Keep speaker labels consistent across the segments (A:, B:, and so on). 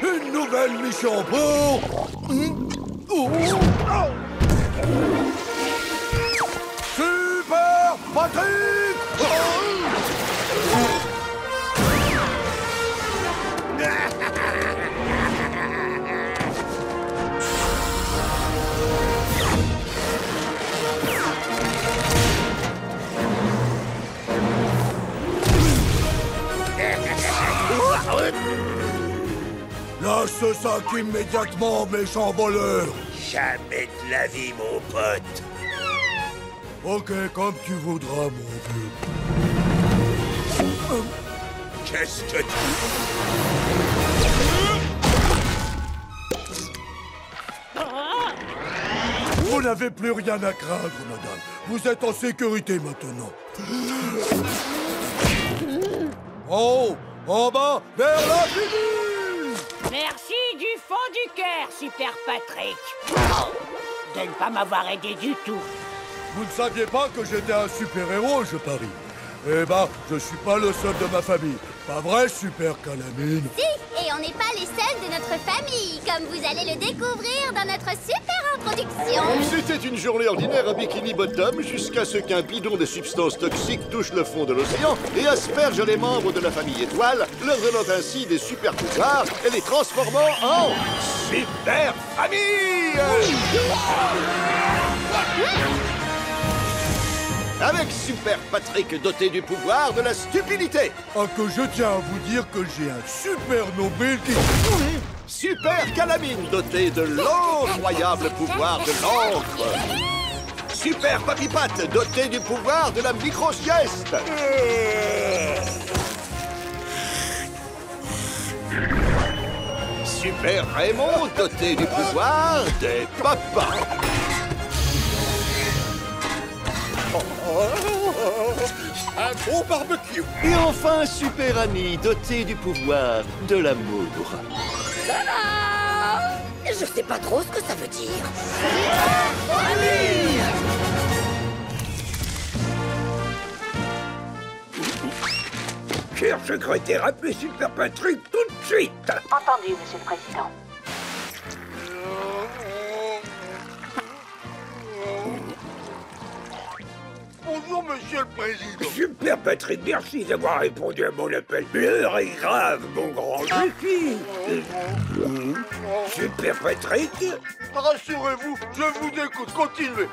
A: Une nouvelle mission pour... Super Patrick! Lâche ce sac immédiatement, méchant voleur!
B: Jamais de la vie, mon pote.
A: Ok, comme tu voudras, mon vieux.
B: Qu'est-ce que tu...
A: Vous n'avez plus rien à craindre, madame. Vous êtes en sécurité maintenant. Oh, en bas, vers l'infini!
C: Merci du fond du cœur, Super Patrick. De ne pas m'avoir aidé du tout.
A: Vous ne saviez pas que j'étais un super-héros, je parie. Eh ben, je suis pas le seul de ma famille. Pas vrai, Super Calamine?
D: Si, et on n'est pas les seuls de notre famille, comme vous allez le découvrir dans notre super introduction.
E: C'était une journée ordinaire à Bikini Bottom jusqu'à ce qu'un bidon de substances toxiques touche le fond de l'océan et asperge les membres de la famille Étoile, leur donnant ainsi des super pouvoirs et les transformant en super famille. Avec Super Patrick doté du pouvoir de la stupidité.
A: Ah, que je tiens à vous dire que j'ai un super nombril qui...
E: Super Calamine doté de l'incroyable pouvoir de l'encre. Super Papy Pat doté du pouvoir de la micro-sieste. Super Raymond doté du pouvoir des papas.
B: Un bon barbecue.
E: Et enfin, Super Annie, doté du pouvoir de l'amour.
C: Je sais pas trop ce que ça veut dire.
B: Cher secrétaire, appelez Super Patrick tout de suite.
C: Entendu, Monsieur le Président.
A: Bonjour, monsieur le président.
B: Super Patrick, merci d'avoir répondu à mon appel. L'heure est grave, mon grand. Je suis... Super Patrick?
A: Rassurez-vous, je vous écoute, continuez.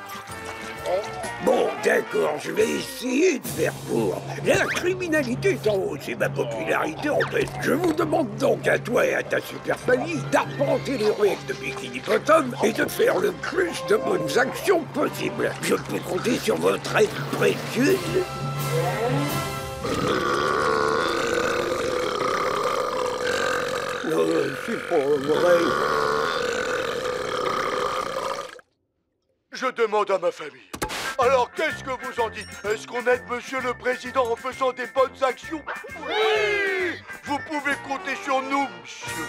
B: Bon, d'accord, je vais essayer de faire court. La criminalité est en hausse et ma popularité en baisse. Je vous demande donc à toi et à ta super famille d'arpenter les ruelles de Bikini Bottom et de faire le plus de bonnes actions possibles. Je peux compter sur votre aide précieuse. Non, c'est pas vrai.
A: Je demande à ma famille. Alors, qu'est-ce que vous en dites? Est-ce qu'on aide monsieur le président en faisant des bonnes actions? Oui! Vous pouvez compter sur nous, monsieur.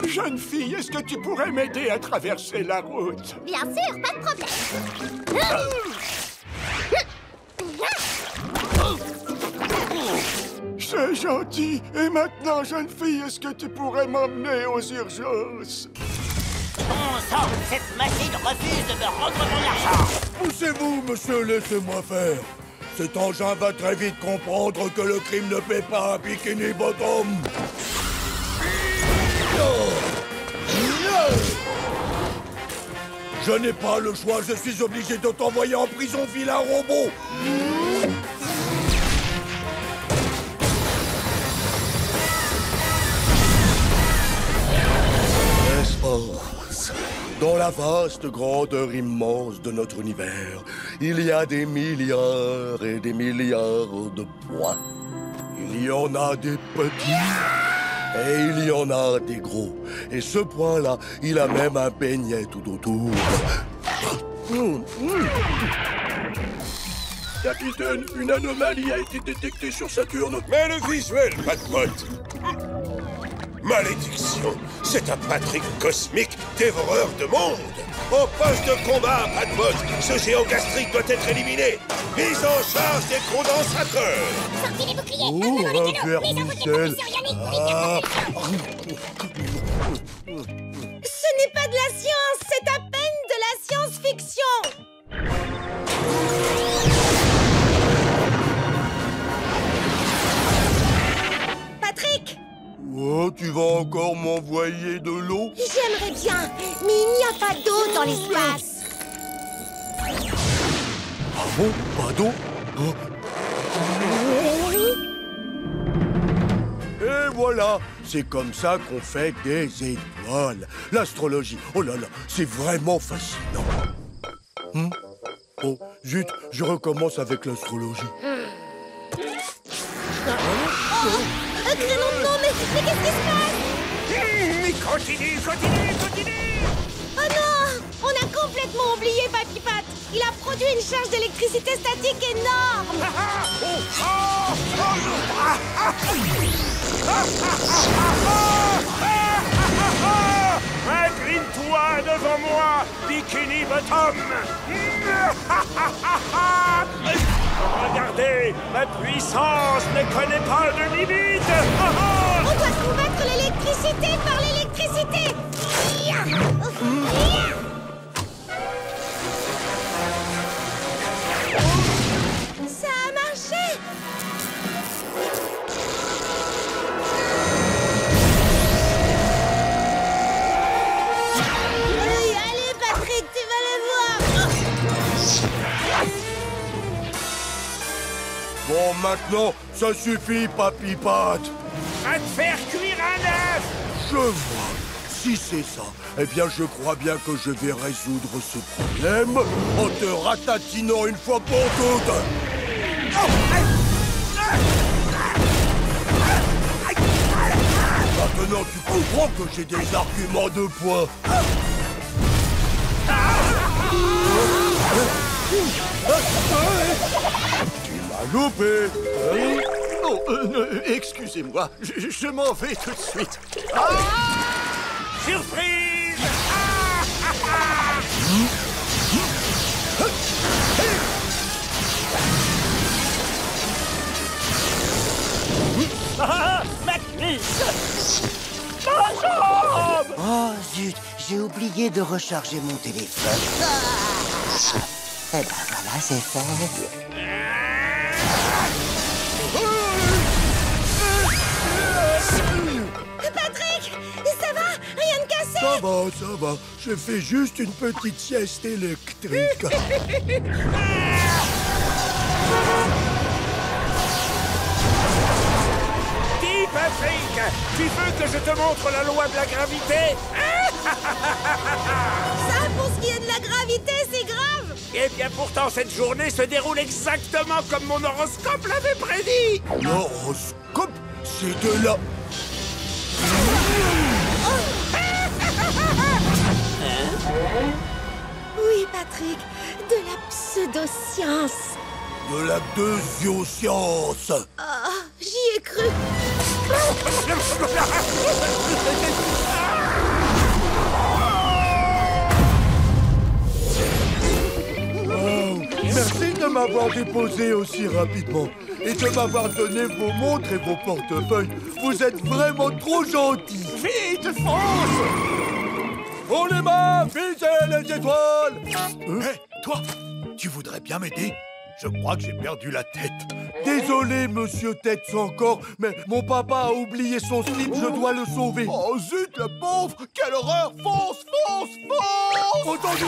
F: Jeune fille, est-ce que tu pourrais m'aider à traverser la route?
D: Bien sûr, pas de problème.
F: C'est gentil. Et maintenant, jeune fille, est-ce que tu pourrais m'emmener aux urgences?
C: Bon sang, cette machine refuse de me rendre mon argent.
A: Poussez-vous, monsieur, laissez-moi faire. Cet engin va très vite comprendre que le crime ne paie pas à Bikini Bottom. Je n'ai pas le choix, je suis obligé de t'envoyer en prison, vilain robot. Espace. Dans la vaste grandeur immense de notre univers, il y a des milliards et des milliards de points. Il y en a des petits et il y en a des gros. Et ce point-là, il a même un beignet tout autour.
B: Capitaine, une anomalie a été détectée sur Saturne. Mais le visuel, pas de pote.
G: Malédiction! C'est un Patrick cosmique, dévoreur de monde! Au poste de combat, Padbot, ce géant gastrique doit être éliminé! Mise en charge des condensateurs!
D: Sortez les boucliers!
A: Oh, un vermicelle.
H: Ce n'est pas de la science, c'est à peine de la science-fiction. Patrick!
A: Oh, tu vas encore m'envoyer de l'eau?
H: J'aimerais bien, mais il n'y a pas d'eau dans l'espace.
A: Ah bon? Pas d'eau? Oh. Et voilà, c'est comme ça qu'on fait des étoiles. L'astrologie, oh là là, c'est vraiment fascinant. Oh, zut, je recommence avec l'astrologie.
H: Non, mais qu'est-ce qui se passe?
B: Mais continue!
H: Oh non! On a complètement oublié Papy Pat. Il a produit une charge d'électricité statique énorme.
B: Incline-toi devant moi, Bikini Bottom. Regardez, ma puissance ne connaît pas de limite.
H: On doit combattre l'électricité par l'électricité. Ça a marché. Allez, Patrick, tu vas le voir.
A: Bon, maintenant, ça suffit, Papy Pat.
B: À te faire cuire un œuf.
A: Je vois. Si c'est ça, eh bien, je crois bien que je vais résoudre ce problème en te ratatinant une fois pour toutes. Maintenant, tu comprends que j'ai des arguments de poing. Tu m'as loupé.
E: Oh, excusez-moi, je m'en vais tout de suite.
B: Surprise!
C: Magnus!
I: Oh zut, j'ai oublié de recharger mon téléphone. Eh ben voilà, c'est fait.
H: Patrick, ça va? Rien de cassé?
A: Ça va. Je fais juste une petite sieste électrique.
B: Dis, Patrick, tu veux que je te montre la loi de la gravité?
H: Ça, pour ce qui est de la gravité, c'est grave.
B: Eh bien, pourtant, cette journée se déroule exactement comme mon horoscope l'avait prédit.
A: L'horoscope, c'est de la...
H: Oui, Patrick, de la pseudo-science.
A: De la deuxioscience.
H: Oh, j'y ai cru.
A: Wow. Merci de m'avoir déposé aussi rapidement et de m'avoir donné vos montres et vos portefeuilles. Vous êtes vraiment trop gentils.
B: Vite, fonce!
A: On les mains, visez les étoiles.
F: Hé, toi, tu voudrais bien m'aider? Je crois que j'ai perdu la tête.
A: Désolé, monsieur Tête encore, mais mon papa a oublié son slip, je dois le sauver.
F: Oh zut, le pauvre! Quelle horreur! Fonce!
A: Entendu.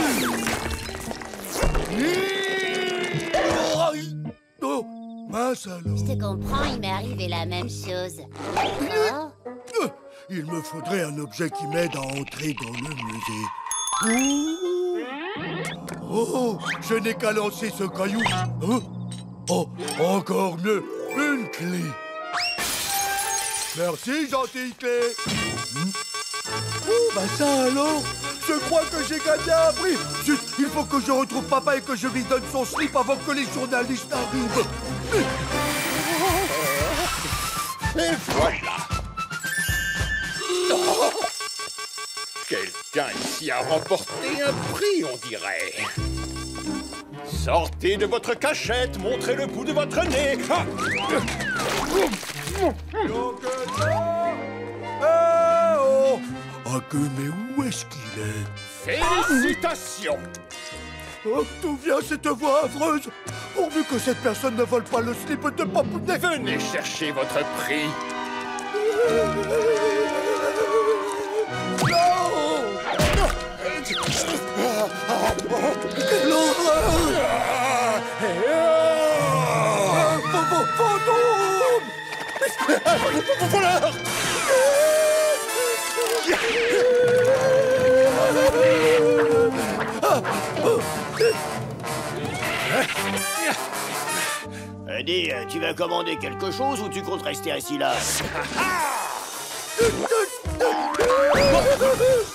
A: Oh, mince alors.
D: Je te comprends, il m'est arrivé la même chose. Oh.
A: Il me faudrait un objet qui m'aide à entrer dans le musée. Oh, je n'ai qu'à lancer ce caillou. Oh, encore mieux, une clé. Merci, gentille clé. Oh, bah ça alors. Je crois que j'ai gagné un prix. Zut, il faut que je retrouve papa et que je lui donne son slip avant que les journalistes arrivent.
G: Et voilà!
J: qui a remporté un prix, on dirait. Sortez de votre cachette, montrez le bout de votre nez. Ah.
A: Ah que, mais où est-ce qu'il est?
J: Félicitations.
A: Oh, d'où vient cette voix affreuse? Pourvu que cette personne ne vole pas le slip de Papounet.
J: Venez chercher votre prix.
A: Voleur!
K: Dis, tu vas commander quelque chose ou tu comptes rester assis là?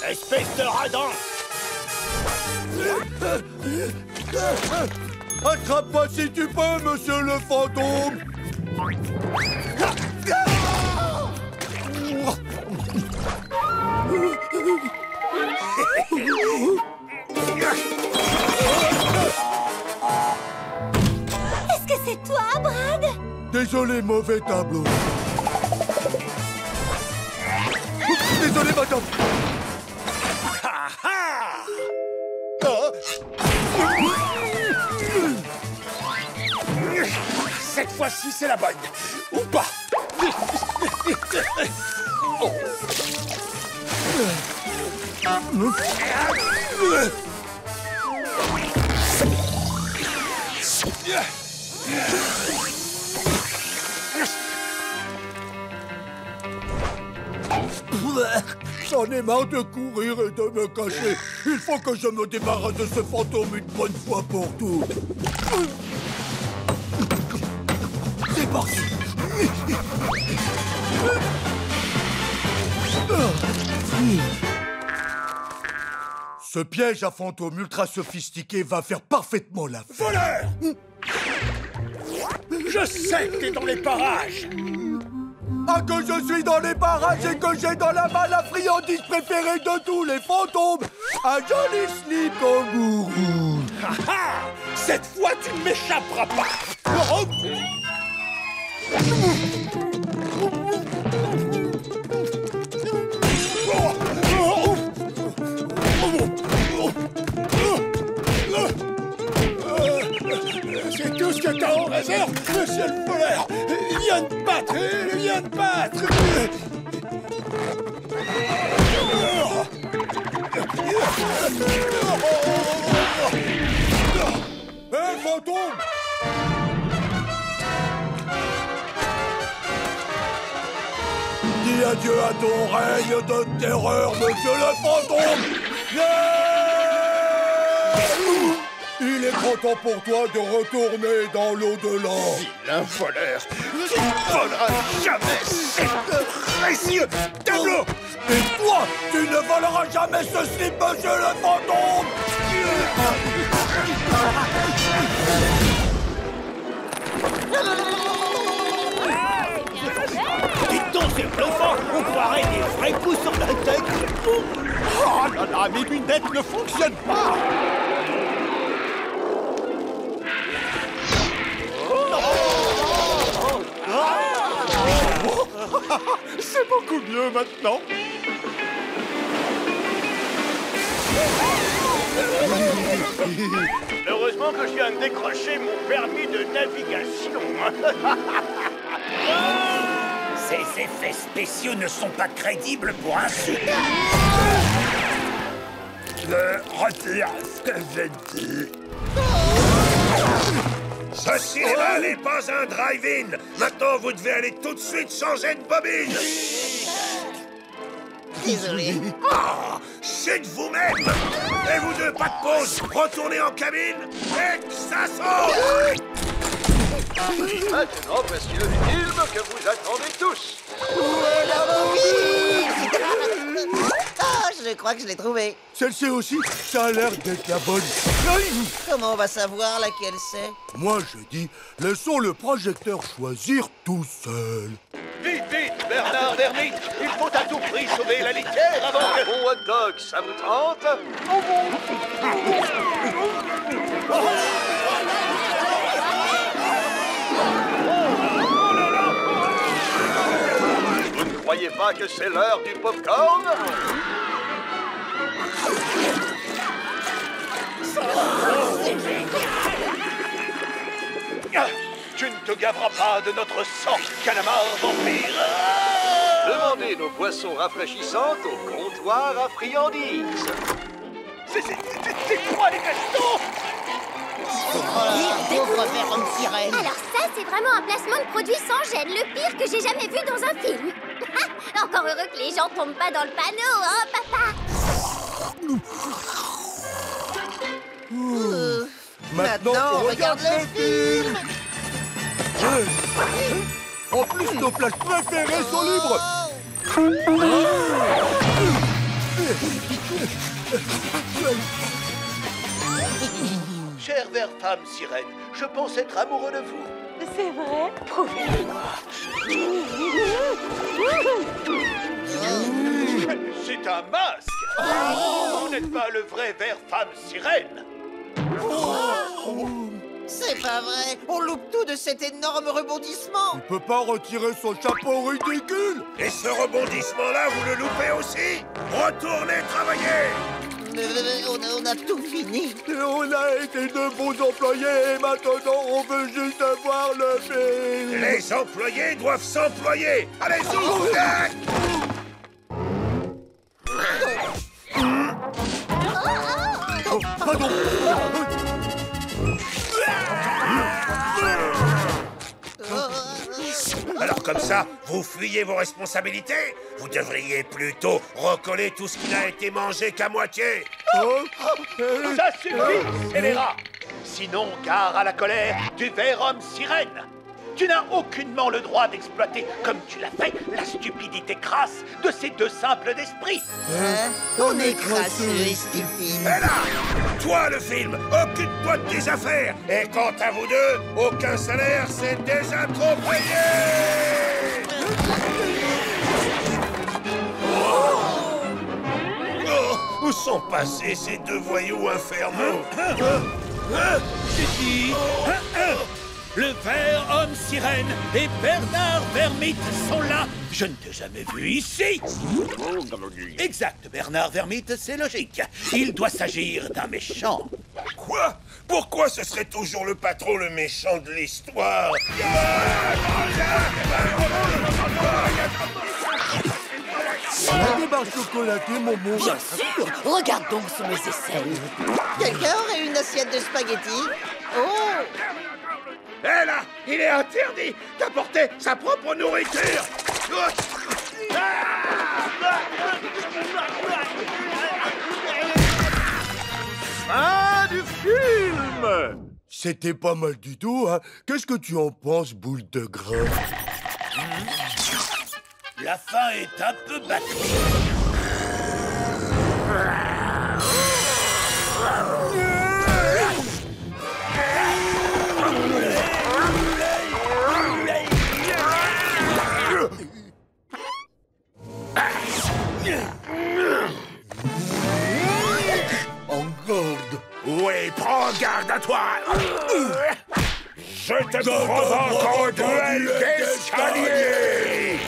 K: Espèce de radin!
A: Attrape-moi si tu peux, monsieur le fantôme!
H: Est-ce que c'est toi, Brad?
A: Désolé, mauvais tableau. Désolé, madame.
J: Cette fois-ci, c'est la bonne. Ou pas. Oh.
A: J'en ai marre de courir et de me cacher. Il faut que je me débarrasse de ce fantôme une bonne fois pour toutes. C'est parti. Ce piège à fantôme ultra sophistiqué va faire parfaitement l'affaire.
J: Voleur! Je sais que t'es dans les parages.
A: Ah, que je suis dans les parages et que j'ai dans la main la friandise préférée de tous les fantômes, un joli slip kangourou.
J: Cette fois, tu ne m'échapperas pas.
A: C'est tout ce que t'as en réserve, monsieur le voleur. Il vient de battre, il vient de battre. Hé, fantôme! Dis adieu à ton règne de terreur, monsieur le fantôme! Il est grand temps pour toi de retourner dans l'au-delà.
J: Vilain voleur, tu ne voleras jamais ces précieux tableaux.
A: Et toi, tu ne voleras jamais ce slip, monsieur le fantôme.
K: Dites donc, c'est bluffant. On croirait des vrais coups sur la tête.
J: Oh là là, mes lunettes ne fonctionnent pas. C'est beaucoup mieux maintenant.
K: Heureusement que je viens de décrocher mon permis de navigation. Ces effets spéciaux ne sont pas crédibles pour un super.
J: Je retire ce que j'ai dit.
G: Ce cinéma n'est pas un drive-in. Maintenant, vous devez aller tout de suite changer de bobine.
I: Désolé.
G: Ah, c'est de vous-même. Et vous deux, pas de pause. Retournez en cabine et que ça saute.
E: Maintenant, voici le film que vous attendez tous.
I: Où est la bobine? Oh, je crois que je l'ai trouvé.
A: Celle-ci aussi, ça a l'air d'être la bonne.
I: Comment on va savoir laquelle c'est?
A: Moi, je dis, laissons le projecteur choisir tout seul.
J: Vite, vite, Bernard Vermite, il faut à tout prix sauver la litière avant que...
E: Bon hot dog, ça vous tente? Vous ne croyez pas que c'est l'heure du popcorn?
J: Tu ne te gaveras pas de notre sang, calamar vampire.
E: Demandez nos boissons rafraîchissantes au comptoir à friandises.
J: C'est quoi les gastons?
H: Pauvre ver homme sirène.
D: Alors ça, c'est vraiment un placement de produit sans gêne, le pire que j'ai jamais vu dans un film. Encore heureux que les gens tombent pas dans le panneau, hein, papa?
A: Maintenant, on regarde le film. En plus, nos plages préférées sont libres.
J: Chère vert femme sirène, je pense être amoureux de vous.
H: C'est vrai?
J: C'est un masque. Vous n'êtes pas le vrai vert femme sirène.
I: C'est pas vrai. On loupe tout de cet énorme rebondissement.
A: On peut pas retirer son chapeau ridicule.
G: Et ce rebondissement-là, vous le loupez aussi? Retournez travailler!
I: On a tout fini.
A: Et on a été de bons employés et maintenant on veut juste voir le film.
G: Les employés doivent s'employer! Allez-y!
A: Oh, pardon.
G: Alors comme ça, vous fuyez vos responsabilités? Vous devriez plutôt recoller tout ce qui n'a été mangé qu'à moitié.
J: Ça suffit, scélérat. Sinon, gare à la colère du ver homme sirène. Tu n'as aucunement le droit d'exploiter, comme tu l'as fait, la stupidité crasse de ces deux simples d'esprit.
I: On est crasseux et stupides.
G: Et là, toi le film, occupe-toi de tes affaires. Et quant à vous deux, aucun salaire, c'est déjà trop payé. Oh, où sont passés ces deux voyous infernaux?
K: J'ai dit... Le ver homme sirène et Bernard Vermite sont là. Je ne t'ai jamais vu ici. Exact, Bernard Vermite, c'est logique. Il doit s'agir d'un méchant.
G: Quoi? Pourquoi ce serait toujours le patron le méchant de l'histoire?
A: Des barres chocolatées, mon bon.
C: Bien sûr. Regarde donc sous mes aisselles.
I: Quelqu'un aurait une assiette de spaghettis? Oh!
G: Eh là, il est interdit d'apporter sa propre nourriture.
A: Fin du film. C'était pas mal du tout, hein. Qu'est-ce que tu en penses, boule de grain?
K: La fin est un peu battue.
A: En garde.
G: Oui, prends garde à toi. Je te prends encore duel d'escalier.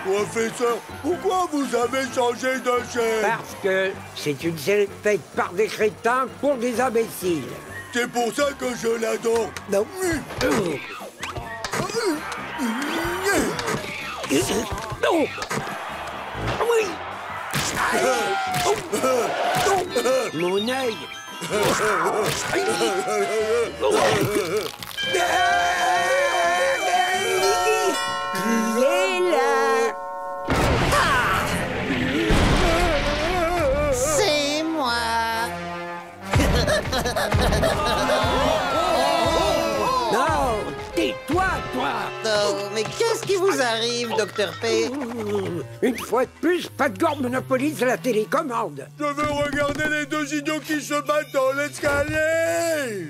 A: Professeur, pourquoi vous avez changé de chaîne?
B: Parce que c'est une série faite par des crétins pour des imbéciles.
A: C'est pour ça que je l'adore.
B: Non. Non. Oui. Mon œil. Qui est là?
I: C'est moi.
B: Non, tais-toi, toi.
I: Oh, mais qu'est-ce qui vous arrive, Dr P?
B: Une fois de plus, Patgore monopolise la télécommande.
A: Je veux regarder les deux idiots qui se battent dans l'escalier.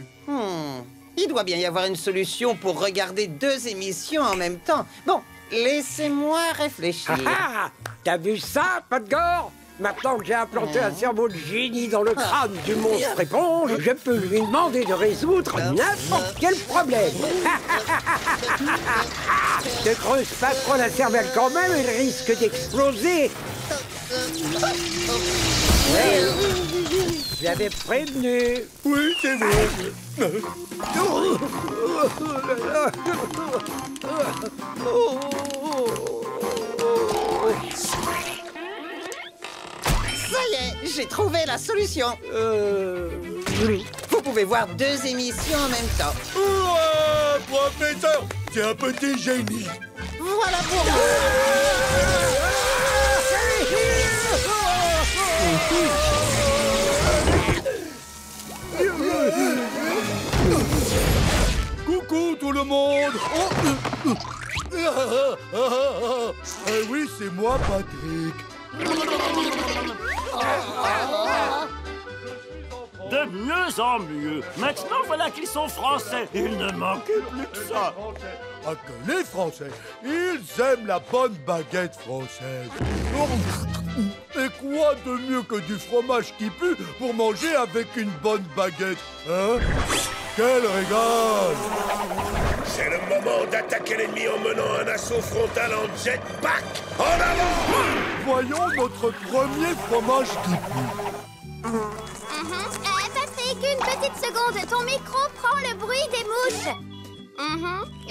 I: Il doit bien y avoir une solution pour regarder deux émissions en même temps. Bon, laissez-moi réfléchir.
B: Ah, t'as vu ça, Patgore? Maintenant que j'ai implanté un cerveau de génie dans le crâne du monstre éponge, je peux lui demander de résoudre n'importe quel problème. Ne creuse pas trop la cervelle quand même, il risque d'exploser. Je l'avais prévenu.
A: Oui, c'est vrai.
I: Ça y est, j'ai trouvé la solution. Vous pouvez voir deux émissions en même temps.
A: Ouah, professeur, c'est un petit génie.
I: Voilà pour moi.
A: Coucou tout le monde. Oui, c'est moi, Patrick.
L: De mieux en mieux. Maintenant, voilà qu'ils sont français. Il ne manquait plus que ça.
A: Ah, que les Français, ils aiment la bonne baguette française. Et quoi de mieux que du fromage qui pue pour manger avec une bonne baguette, hein? Quel régal!
G: C'est le moment d'attaquer l'ennemi en menant un assaut frontal en jetpack. En avant!
A: Voyons notre premier fromage qui pue.
D: Patrick, une petite seconde. Ton micro prend le bruit des mouches.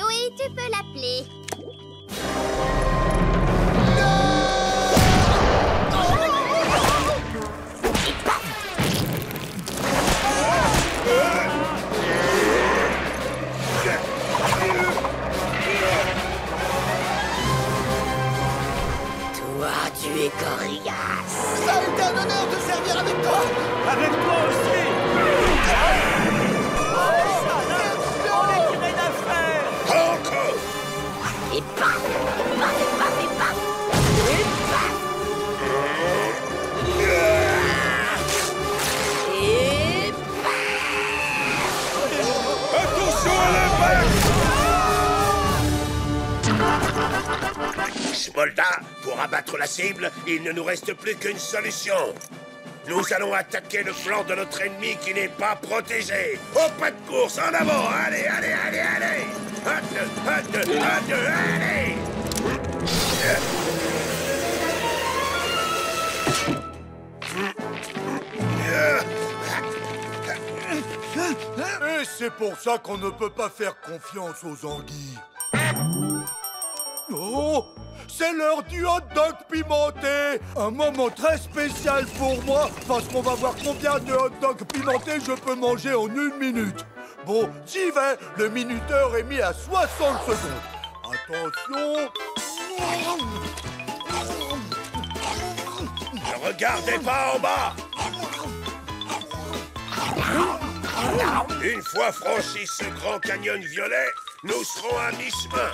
D: Oui, tu peux l'appeler.
C: Toi, tu es coriace.
I: Ça a été un honneur de servir avec toi.
L: Avec toi aussi. On est tiré d'affaire.
G: Encore!
C: Et paf, et paf, et paf, et paf. Et paf. Et paf.
G: Attention à l'impact! Smolda, pour abattre la cible, il ne nous reste plus qu'une solution. Nous allons attaquer le flanc de notre ennemi qui n'est pas protégé. Au pas de course, en avant! Allez, allez, allez, allez! Allez!
A: Et c'est pour ça qu'on ne peut pas faire confiance aux anguilles. Oh! C'est l'heure du hot dog pimenté! Un moment très spécial pour moi, parce qu'on va voir combien de hot dogs pimentés je peux manger en 1 minute. Bon, j'y vais. Le minuteur est mis à 60 secondes. Attention.
G: Ne regardez pas en bas! Une fois franchi ce grand canyon violet, nous serons à mi-chemin.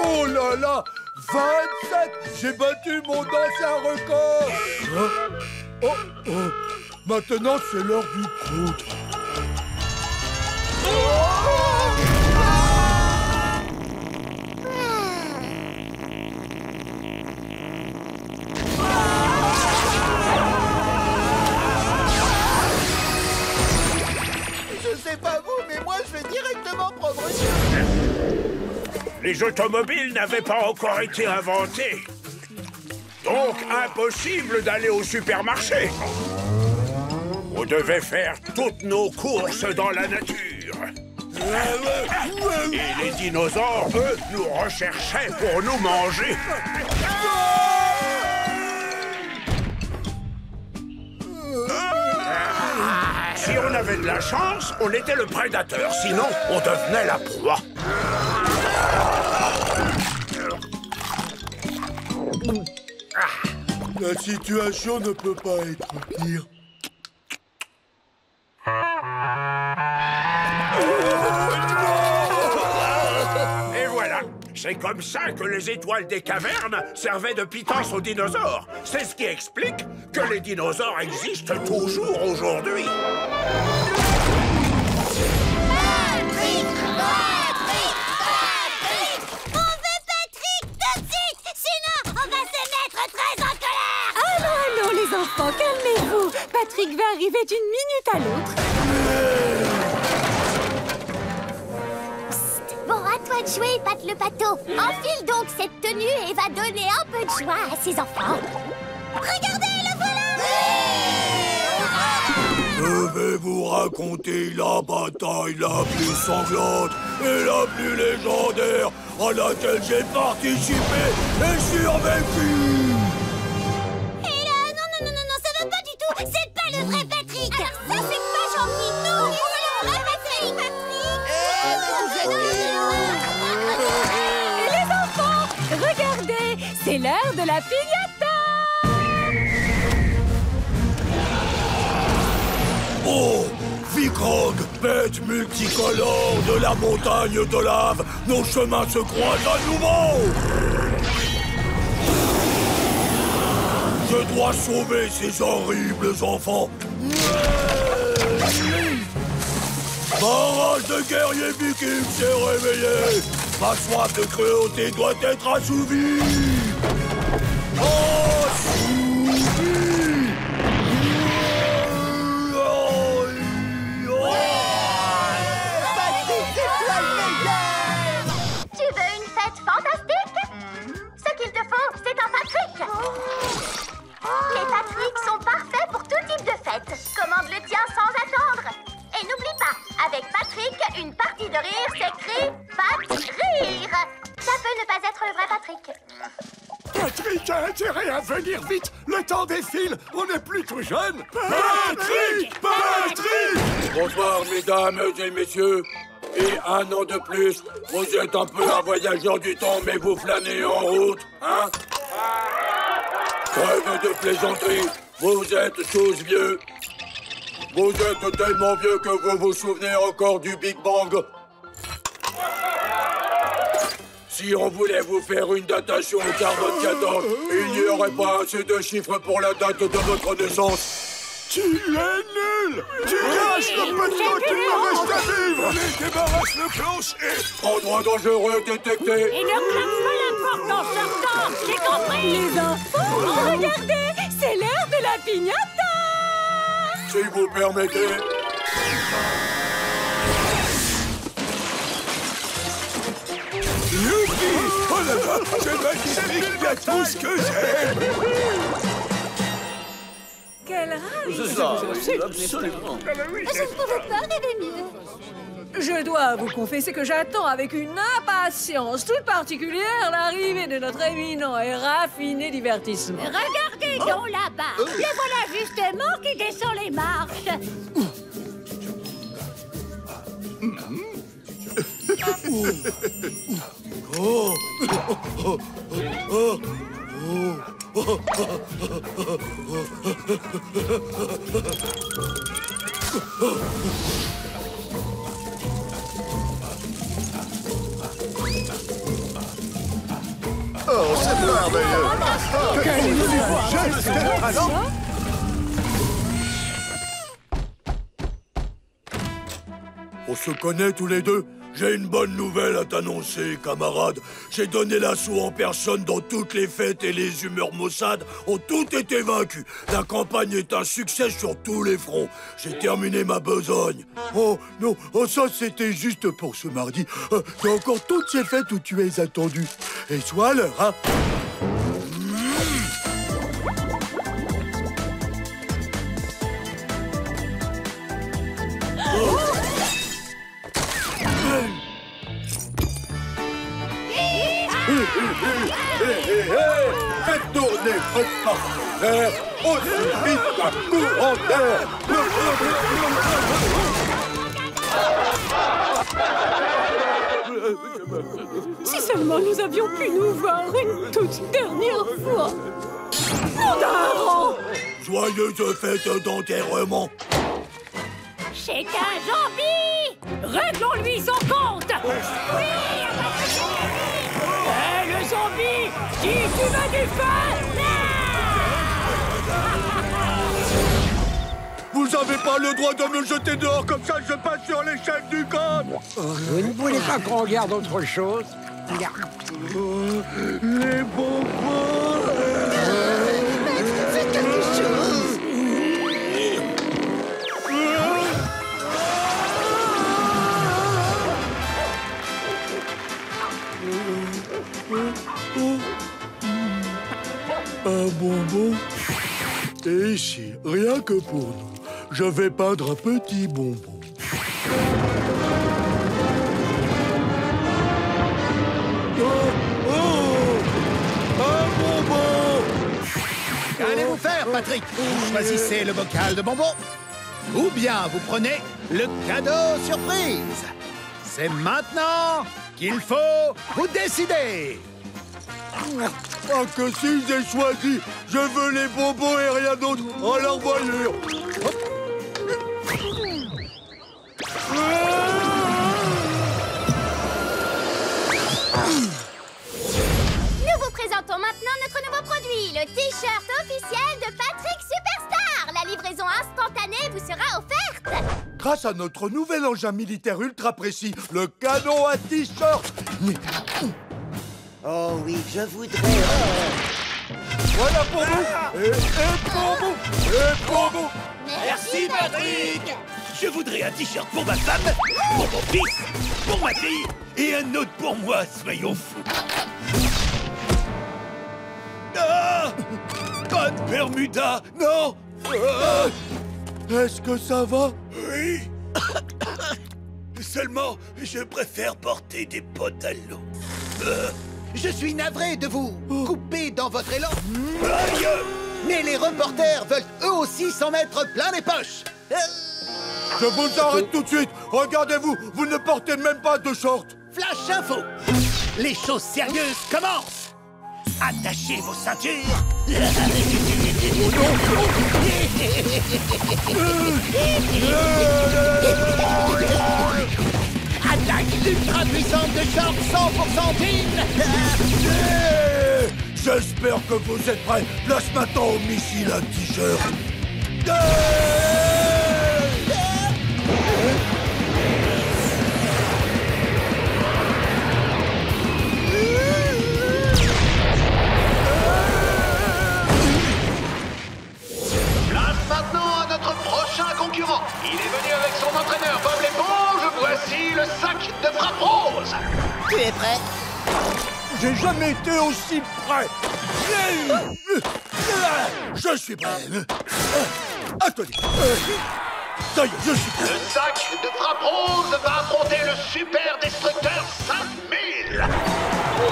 A: Oh là là! 27! J'ai battu mon ancien record! Maintenant, c'est l'heure du croûte.
I: Je sais pas vous, mais moi je vais directement prendre une...
G: Les automobiles n'avaient pas encore été inventés. Donc, impossible d'aller au supermarché. On devait faire toutes nos courses dans la nature. Et les dinosaures, eux, nous recherchaient pour nous manger. Si on avait de la chance, on était le prédateur. Sinon, on devenait la proie.
A: La situation ne peut pas être pire.
G: Et voilà. C'est comme ça que les étoiles des cavernes servaient de pitance aux dinosaures. C'est ce qui explique que les dinosaures existent toujours aujourd'hui.
D: Patrick! On veut Patrick tout de suite! Sinon, on va se mettre très en colère!
H: Allons, les enfants, calmez-vous. Patrick va arriver d'une minute à l'autre.
D: Bon, à toi de jouer, Pat le Pato. Enfile donc cette tenue et va donner un peu de joie à ses enfants. Regardez, le voilà!
A: Je vais vous raconter la bataille la plus sanglante et la plus légendaire à laquelle j'ai participé et survécu.
D: Et là, non, ça va pas du tout. C'est pas le vrai Patrick. Alors ça, c'est pas gentil. Non, c'est le vrai Patrick.
H: Et les enfants, regardez, c'est l'heure de la piñata.
A: Oh, Vikrog, bête multicolore de la montagne de lave, nos chemins se croisent à nouveau. Je dois sauver ces horribles enfants. Ma rage de guerrier viking s'est réveillée. Ma soif de cruauté doit être assouvie.
D: Tu veux une fête fantastique? Ce qu'il te faut, c'est un Patrick. Les Patricks sont parfaits pour tout type de fête. Commande le tien sans attendre. Et n'oublie pas, avec Patrick, une partie de rire s'écrit Pat-Rire. Ça peut ne pas être le vrai Patrick.
F: Patrick a intérêt à venir vite. Le temps défile. On n'est plus tout jeune. Patrick!
A: Bonsoir, mesdames et messieurs. Et un an de plus, vous êtes un peu un voyageur du temps, mais vous flânez en route, hein? Trêve de plaisanterie, vous êtes tous vieux. Vous êtes tellement vieux que vous vous souvenez encore du Big Bang. Si on voulait vous faire une datation au carbone 14, il n'y aurait pas assez de chiffres pour la date de votre naissance.
F: Tu es nul! Tu gâches le peu de temps qu'il me reste à vivre! Allez, débarrasse le plancher!
A: Endroit dangereux détecté!
C: Et ne claque pas la porte en sortant, j'ai compris!
H: Les enfants, regardez, c'est l'heure de la piñata!
A: Si vous permettez...
F: Youpi! Oh là là, c'est magnifique! Il y a tout ce que j'aime!
H: Quelle rage!
L: C'est ça, absolument.
D: Je ne pouvais pas rêver mieux.
H: Je dois vous confesser que j'attends avec une impatience toute particulière l'arrivée de notre éminent et raffiné divertissement.
C: Regardez donc là-bas. Les voilà justement qui descend les marches.
E: Oh, c'est merveilleux!
A: On se connaît tous les deux. J'ai une bonne nouvelle à t'annoncer, camarade. J'ai donné l'assaut en personne dans toutes les fêtes et les humeurs maussades ont toutes été vaincues. La campagne est un succès sur tous les fronts. J'ai terminé ma besogne. Oh, non, oh, ça c'était juste pour ce mardi. Il y a encore toutes ces fêtes où tu es attendu. Et soit à l'heure, hein? Faites tourner votre partenaire aussi vite qu'un courant d'air.
H: Si seulement nous avions pu nous voir une toute dernière fois. Nom d'un rang!
A: Joyeuse fête d'enterrement.
C: C'est un zombie! Réglons-lui son compte! Oui! Hé, le zombie! Si tu veux du feu!
A: Vous avez pas le droit de me jeter dehors comme ça, je passe sur l'échelle du code.
B: Vous ne voulez pas qu'on regarde autre chose?
A: Les bonbons.
I: Faites quelque chose.
A: Un bonbon. Et ici, rien que pour nous, je vais peindre un petit bonbon. Un bonbon!
J: Qu'allez-vous faire, Patrick? Vous choisissez le bocal de bonbons ou bien vous prenez le cadeau surprise. C'est maintenant qu'il faut vous décider.
A: Ah, que si j'ai choisi, je veux les bonbons et rien d'autre. Alors voyure.
D: Nous vous présentons maintenant notre nouveau produit, le t-shirt officiel de Patrick Superstar. La livraison instantanée vous sera offerte.
A: Grâce à notre nouvel engin militaire ultra précis, le canon à t-shirt.
I: Oh oui, je voudrais...
A: Voilà pour vous. Et pour vous. Et pour vous.
K: Merci, Patrick! Je voudrais un t-shirt pour ma femme, pour mon fils, pour ma fille et un autre pour moi, soyons fous. Ah! Pas de Bermuda, non! Ah!
A: Est-ce que ça va?
K: Oui. Seulement, je préfère porter des bottes à l'eau.
J: Je suis navré de vous couper dans votre élan.
K: Aïe!
J: Mais les reporters veulent eux aussi s'en mettre plein les poches.
A: Je vous arrête tout de suite. Regardez-vous, vous ne portez même pas de short.
J: Flash info. Les choses sérieuses commencent. Attachez vos ceintures. Attaque ultra puissante de short 100% pile.
A: J'espère que vous êtes prêts. Place maintenant au missile un t-shirt.
J: Place maintenant à notre prochain concurrent. Il est venu avec son entraîneur Bob l'éponge. Voici le sac de frappe rose.
I: Tu es prêt?
A: J'ai jamais été aussi prêt. Je suis prêt. Attendez. Ça y est, je suis prêt.
J: Le sac de frappe rose va affronter le super destructeur 5000.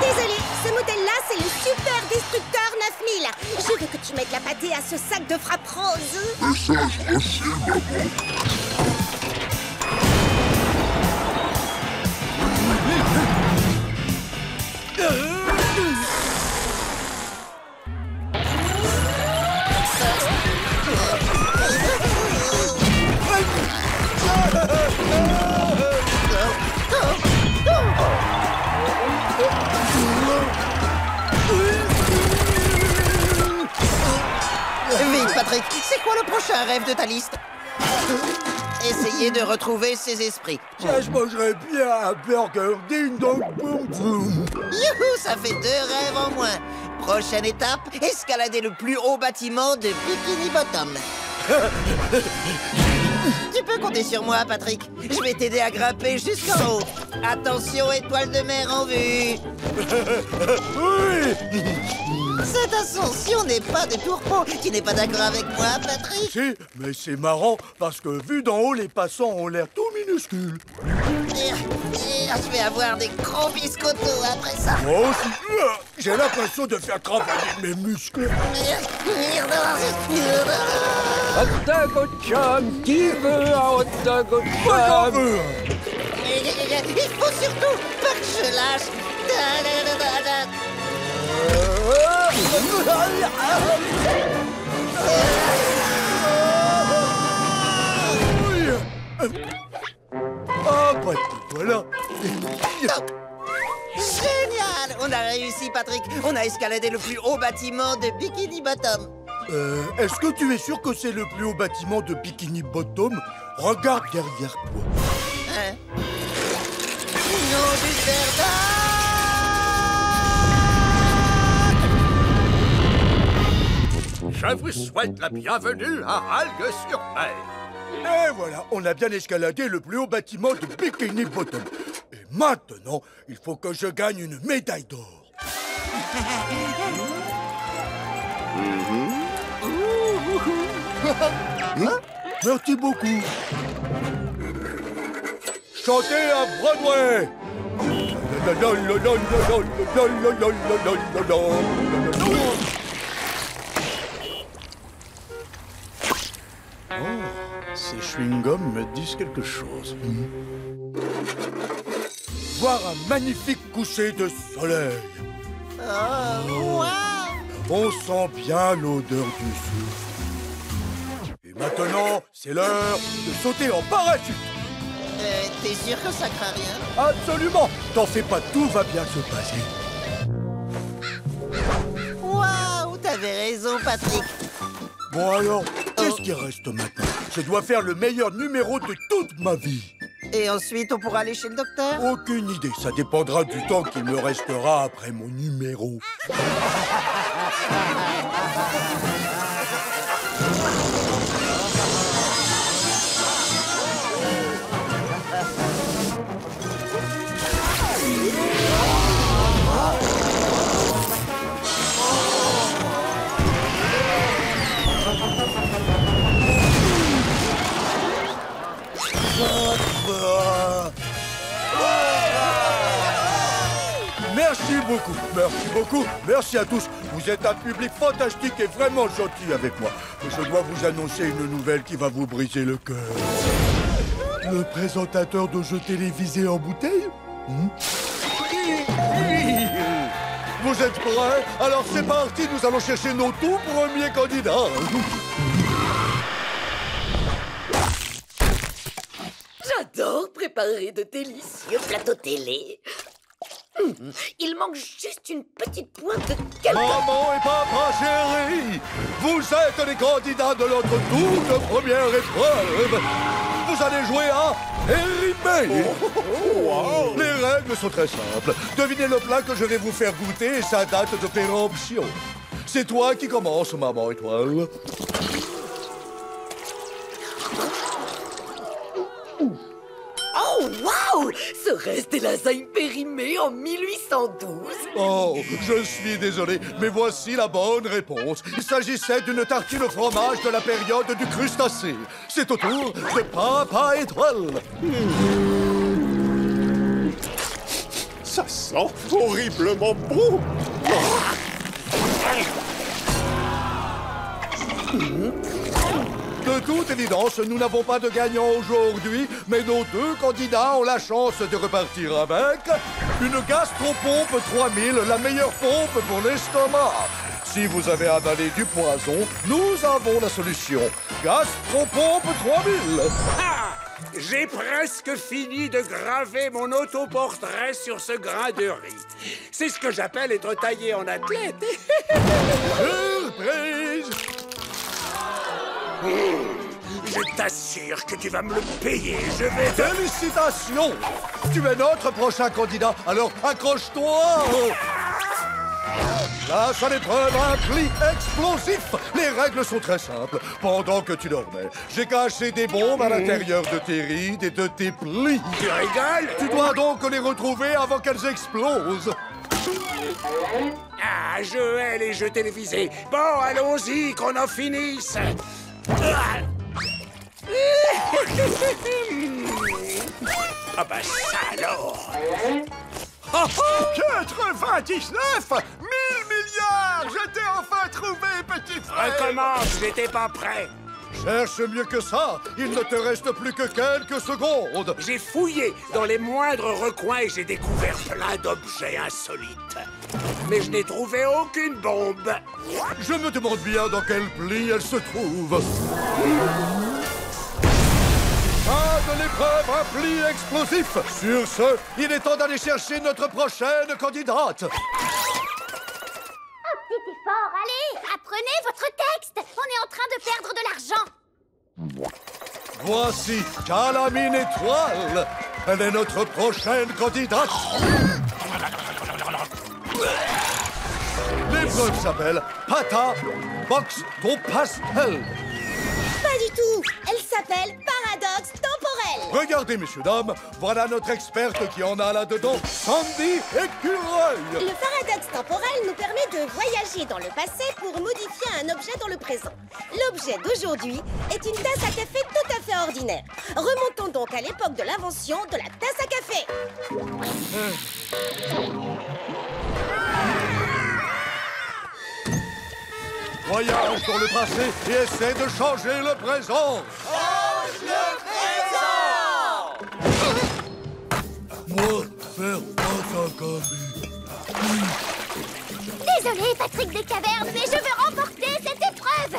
M: Désolé, ce modèle-là, c'est le Super Destructeur 9000. Je veux que tu mettes la pâtée à ce sac de frappe rose.
F: Message reçu, maman.
I: Vite, Patrick, c'est quoi le prochain rêve de ta liste? Essayez de retrouver ses esprits.
A: Ça, je mangerais bien un burger ding dong boum boum.
I: Youhou, ça fait 2 rêves en moins. Prochaine étape, escalader le plus haut bâtiment de Bikini Bottom. Tu peux compter sur moi, Patrick. Je vais t'aider à grimper jusqu'en haut. Attention, étoile de mer en vue.
A: Oui.
I: Cette ascension n'est pas de tourpeau. Tu n'es pas d'accord avec moi, Patrick?
A: Si, mais c'est marrant parce que vu d'en haut, les passants ont l'air tout minuscules.
I: Je vais avoir des gros biscottos après ça.
A: Moi aussi. J'ai l'impression de faire travailler mes muscles.
B: Hot dog au chum, qui veut un hot dog au chum?
I: Il faut surtout pas que je lâche.
A: Ah, bah, voilà.
I: Génial! On a réussi, Patrick. On a escaladé le plus haut bâtiment de Bikini Bottom.
A: Est-ce que tu es sûr que c'est le plus haut bâtiment de Bikini Bottom? Regarde derrière toi.
I: Hein? Non, du
F: Je vous souhaite la bienvenue à Algues-sur-Mer.
A: Et voilà, on a bien escaladé le plus haut bâtiment de Bikini Bottom. Et maintenant, il faut que je gagne une médaille d'or. Merci beaucoup. Chantez à Broadway.
E: Ces chewing-gums me disent quelque chose.
A: Voir un magnifique coucher de soleil.
I: Oh, wow!
A: On sent bien l'odeur du souffle. Et maintenant, c'est l'heure de sauter en parachute.
I: T'es sûr que ça craint rien?
A: Absolument. T'en fais pas, tout va bien se passer.
I: Waouh, t'avais raison, Patrick.
A: Bon alors, qu'est-ce qui reste maintenant? Je dois faire le meilleur numéro de toute ma vie.
I: Et ensuite, on pourra aller chez le docteur?
A: Aucune idée, ça dépendra du temps qu'il me restera après mon numéro. Merci beaucoup, merci beaucoup, merci à tous. Vous êtes un public fantastique et vraiment gentil avec moi. Je dois vous annoncer une nouvelle qui va vous briser le cœur. Le présentateur de jeux télévisés en bouteille. Vous êtes prêts? Alors c'est parti, nous allons chercher nos tout premiers candidats.
N: J'adore préparer de délicieux plateaux télé. Il manque juste une petite pointe de quelqu'un.
A: Maman et papa chéri, vous êtes les candidats de notre toute première épreuve. Vous allez jouer à Érimé. Wow. Les règles sont très simples. Devinez le plat que je vais vous faire goûter et sa date de péremption. C'est toi qui commence, maman étoile.
N: Oh, waouh! Serait-ce des lasagnes périmées en 1812?
A: Oh, je suis désolé, mais voici la bonne réponse. Il s'agissait d'une tartine au fromage de la période du crustacé. C'est au tour de Papa Étoile.
F: Ça sent horriblement bon.
A: De toute évidence, nous n'avons pas de gagnant aujourd'hui, mais nos deux candidats ont la chance de repartir avec une gastropompe 3000, la meilleure pompe pour l'estomac. Si vous avez avalé du poison, nous avons la solution. Gastropompe 3000.
G: Ah! J'ai presque fini de graver mon autoportrait sur ce grain de riz. C'est ce que j'appelle être taillé en athlète.
A: Surprise!
G: Je t'assure que tu vas me le payer. Je vais...
A: Félicitations! Tu es notre prochain candidat, alors accroche-toi! Place à l'épreuve un pli explosif. Les règles sont très simples. Pendant que tu dormais, j'ai caché des bombes à l'intérieur de tes rides et de tes plis.
G: Tu rigoles?
A: Tu dois donc les retrouver avant qu'elles explosent.
G: Ah, je hais les jeux télévisés. Bon, allons-y, qu'on en finisse. Ah bah ça alors.
F: 99 000 milliards! Je t'ai enfin trouvé, petit frère!
G: Recommence, j'étais pas prêt.
A: Cherche mieux que ça. Il ne te reste plus que quelques secondes.
G: J'ai fouillé dans les moindres recoins et j'ai découvert plein d'objets insolites. Mais je n'ai trouvé aucune bombe.
A: Je me demande bien dans quel pli elle se trouve. Fin de l'épreuve un pli explosif. Sur ce, il est temps d'aller chercher notre prochaine candidate.
D: Un petit effort, allez, apprenez votre texte. On est en train de perdre de l'argent.
A: Voici Calamine Étoile. Elle est notre prochaine candidate. L'épreuve s'appelle Pata Box ton pastel.
M: Pas du tout. Elle s'appelle Paradoxe temporel.
A: Regardez, messieurs, dames, voilà notre experte qui en a là-dedans, Sandy Écureuil.
M: Le paradoxe temporel nous permet de voyager dans le passé pour modifier un objet dans le présent. L'objet d'aujourd'hui est une tasse à café tout à fait ordinaire. Remontons donc à l'époque de l'invention de la tasse à café.
A: Voyage dans le passé et essaie de changer le présent.
O: Change le présent!
A: Moi, faire tasse à café.
D: Désolé, Patrick des Cavernes, mais je veux remporter cette épreuve.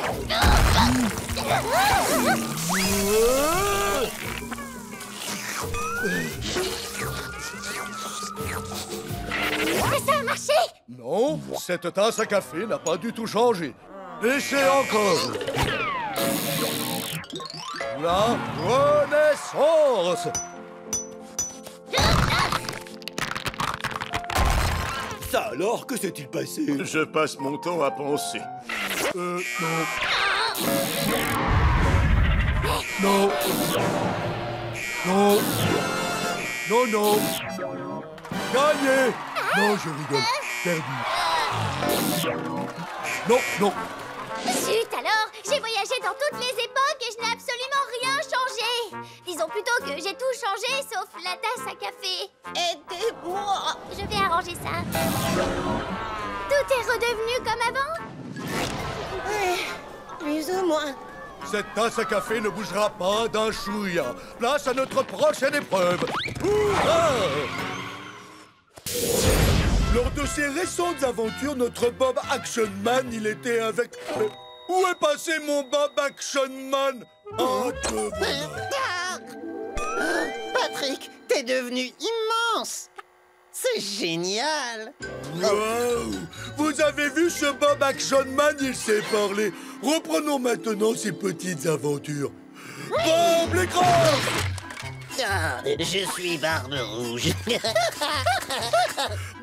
D: Ça a marché?
A: Non, cette tasse à café n'a pas du tout changé. Essayez encore. La Renaissance.
K: Ça alors, que s'est-il passé?
E: Je passe mon temps à penser.
A: Non. Non. Non. Non, non. Gagné. Non, je rigole. Perdu. Non, non.
D: Zut alors, j'ai voyagé dans toutes les époques et je n'ai absolument rien changé. Disons plutôt que j'ai tout changé sauf la tasse à café. Aidez-moi. Je vais arranger ça. Tout est redevenu comme avant?
M: Ouais, plus ou moins.
A: Cette tasse à café ne bougera pas d'un chouïa. Place à notre prochaine épreuve. Hourra! Lors de ses récentes aventures, notre Bob Action Man, il était avec... Où est passé mon Bob Action Man? Ah, te voilà.
I: Patrick, t'es devenu immense. C'est génial.
A: Wow! Vous avez vu ce Bob Action Man? Il sait parler. Reprenons maintenant ses petites aventures. Bob l'écran!
I: Ah, je suis Barbe Rouge.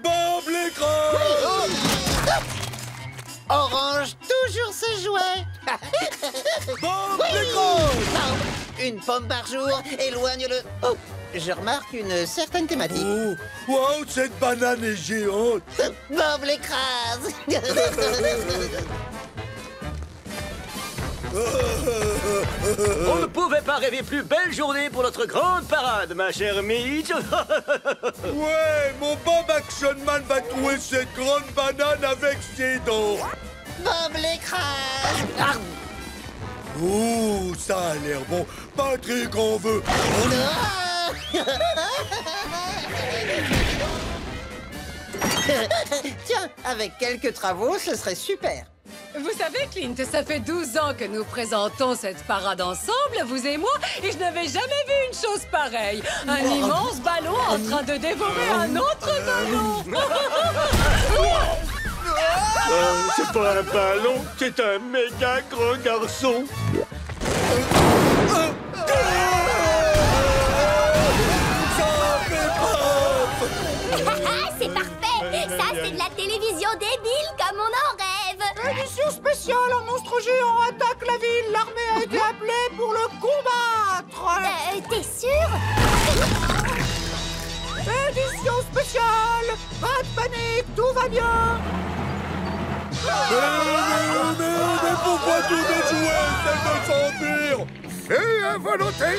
A: Bob l'écran!
I: Orange, toujours ce jouet.
A: Bob l'écran!
I: Une pomme par jour, éloigne le... Oh, je remarque une certaine thématique.
A: Oh, wow, cette banane est géante.
I: Bob l'écrase.
L: On ne pouvait pas rêver plus belle journée pour notre grande parade, ma chère Mitch.
A: Ouais, mon Bob Action Man va trouver cette grande banane avec ses dents.
I: Bob l'écrase.
A: Oh, ça a l'air bon. Patrick en veut.
I: Tiens, avec quelques travaux, ce serait super.
H: Vous savez, Clint, ça fait 12 ans que nous présentons cette parade ensemble, vous et moi, et je n'avais jamais vu une chose pareille. Un immense ballon en train de dévorer un autre ballon.
K: C'est pas un ballon, c'est un méga grand garçon.
D: C'est parfait. Ça, c'est de la télévision débile comme on en rêve.
O: Édition spéciale, un monstre géant attaque la ville. L'armée a été appelée pour le combattre.
D: T'es sûr?
O: Édition spéciale. Pas de panique, tout va bien.
A: Mais pourquoi tous nos jouets essaient de s'enfuir?
F: Et à volonté.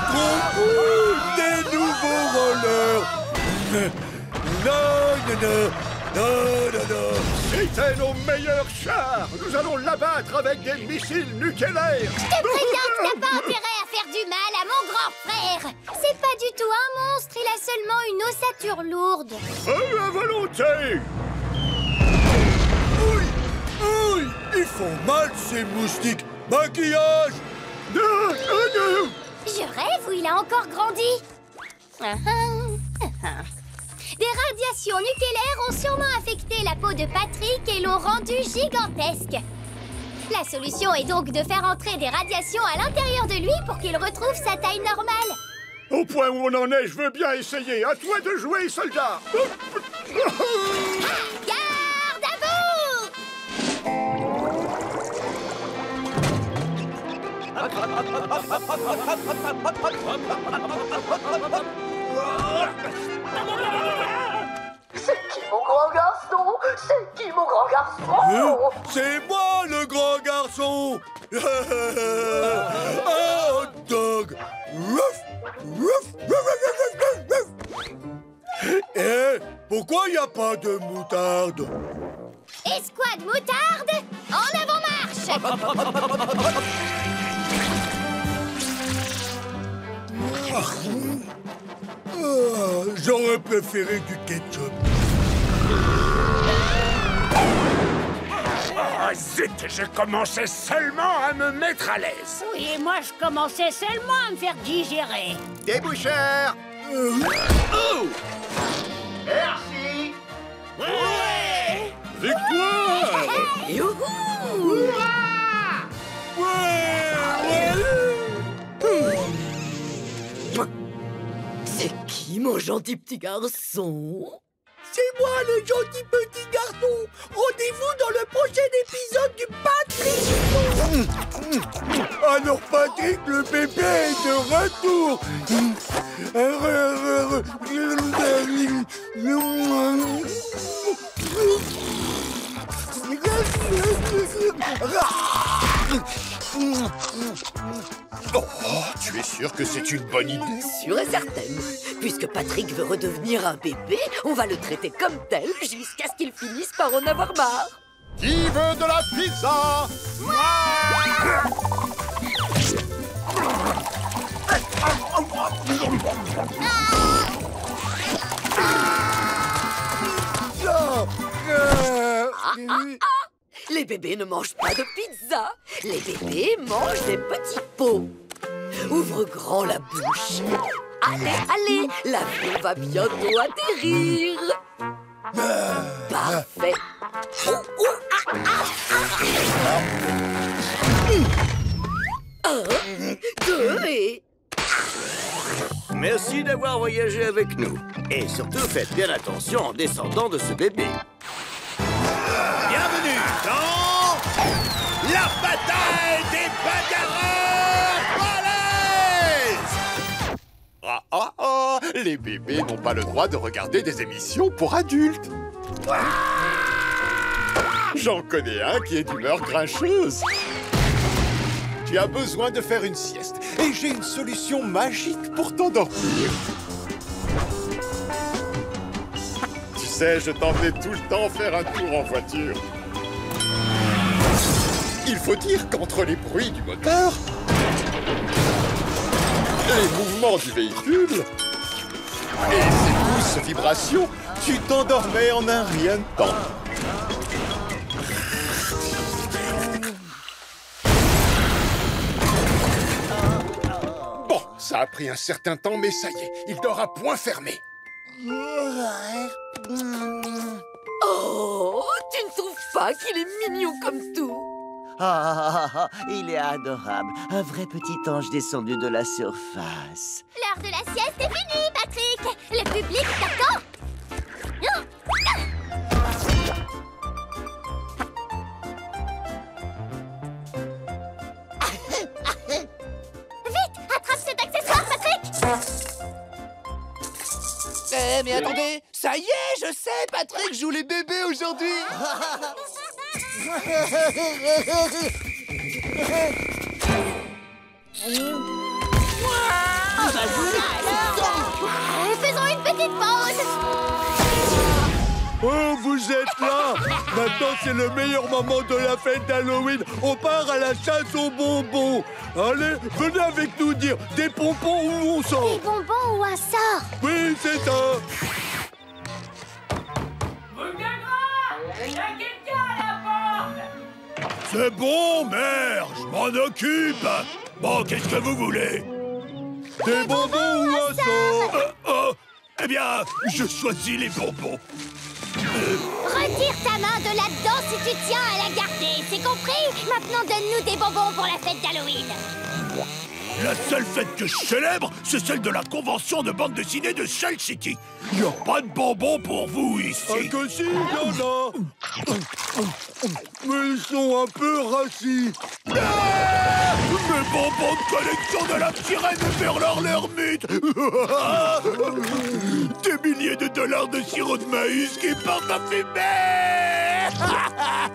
A: Trop cool, des nouveaux rollers. Non, non, non, non, non, non.
F: C'était nos meilleurs chars. Nous allons l'abattre avec des missiles nucléaires.
D: Je te préviens que t'as pas intérêt à faire du mal à mon grand frère. C'est pas du tout un monstre, il a seulement une ossature lourde.
F: Feu à volonté.
A: Ils font mal, ces moustiques. Maquillage.
F: Non, non, non.
D: a encore grandi. Des radiations nucléaires ont sûrement affecté la peau de Patrick et l'ont rendu gigantesque. La solution est donc de faire entrer des radiations à l'intérieur de lui pour qu'il retrouve sa taille normale.
F: Au point où on en est, je veux bien essayer. À toi de jouer, soldat.
D: Garde à vous!
P: C'est qui mon grand garçon? C'est qui mon grand garçon?
A: C'est moi le grand garçon. Un hot dog. Eh, pourquoi il n'y a pas de moutarde?
D: Escouade moutarde, en avant marche!
A: J'aurais préféré du ketchup.
G: Oh, zut, je commençais seulement à me mettre à l'aise.
C: Oui, et moi, je commençais seulement à me faire digérer.
E: Déboucheur.
J: Oh! Merci.
G: Ouais!
A: Victoire!
N: Youhou! C'est qui, mon gentil petit garçon?
O: C'est moi, le gentil petit garçon. Rendez-vous dans le prochain épisode du Patrick.
A: Alors Patrick, le bébé est de retour.
E: Oh, tu es sûr que c'est une bonne idée?
N: Sûre et certaine. Puisque Patrick veut redevenir un bébé, on va le traiter comme tel jusqu'à ce qu'il finisse par en avoir marre.
E: Qui veut de la pizza?
N: Les bébés ne mangent pas de pizza. Les bébés mangent des petits pots. Ouvre grand la bouche. Allez, allez, l'avion va bientôt atterrir. Parfait. 1, 2 et...
Q: Merci d'avoir voyagé avec nous. Et surtout, faites bien attention en descendant de ce bébé.
K: Bienvenue dans la bataille des bagarreurs balèzes!
E: Les bébés n'ont pas le droit de regarder des émissions pour adultes. J'en connais un qui est d'humeur grincheuse. Tu as besoin de faire une sieste et j'ai une solution magique pour t'endormir. Tu sais, je t'emmenais tout le temps faire un tour en voiture. Il faut dire qu'entre les bruits du moteur, les mouvements du véhicule et ces douces vibrations, tu t'endormais en un rien de temps. Bon, ça a pris un certain temps, mais ça y est, il dort à point fermé.
N: Oh, tu ne trouves pas qu'il est mignon comme tout?
R: Il est adorable. Un vrai petit ange descendu de la surface.
D: L'heure de la sieste est finie, Patrick. Le public t'attend. Vite, attrape cet accessoire, Patrick.
O: Mais attendez, ça y est, je sais, Patrick joue les bébés aujourd'hui.
D: Faisons une petite pause.
A: Oh, vous êtes là! Maintenant, c'est le meilleur moment de la fête d'Halloween. On part à la chasse aux bonbons. Allez, venez avec nous dire des pompons où on sort.
D: Des bonbons ou un sort?
A: Oui, c'est ça.
C: Il y a quelqu'un à la porte!
F: C'est bon, mère, je m'en occupe. Bon, qu'est-ce que vous voulez? Des bonbons ou un sang?
K: Eh bien, je choisis les bonbons.
D: Retire ta main de là-dedans si tu tiens à la garder, c'est compris? Maintenant, donne-nous des bonbons pour la fête d'Halloween.
K: La seule fête que je célèbre, c'est celle de la convention de bande dessinée de Shell City. Il n'y a pas de bonbons pour vous ici.
F: Ah que si, il y en a. Mais ils sont un peu rassis.
K: Mes bonbons de collection de la sirène vers l'ermite. Des milliers de dollars de sirop de maïs qui partent à fumer.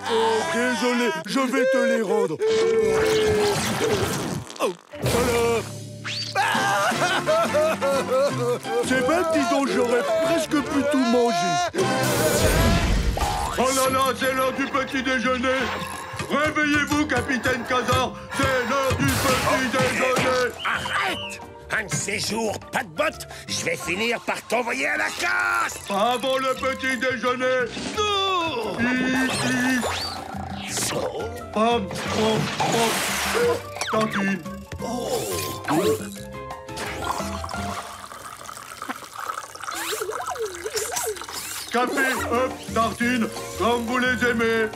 F: Oh, désolé, je vais te les rendre. Oh, voilà. C'est bête, dis donc, j'aurais presque pu tout manger. Oh là là, c'est l'heure du petit déjeuner. Réveillez-vous, capitaine Khazar. C'est l'heure du petit déjeuner.
G: Arrête! Un de ces jours, pas de botte, je vais finir par t'envoyer à la casse!
F: Avant le petit déjeuner.
G: Non!
F: Pam, pam, pam. Tantine. Café, hop, tartine, comme vous les aimez.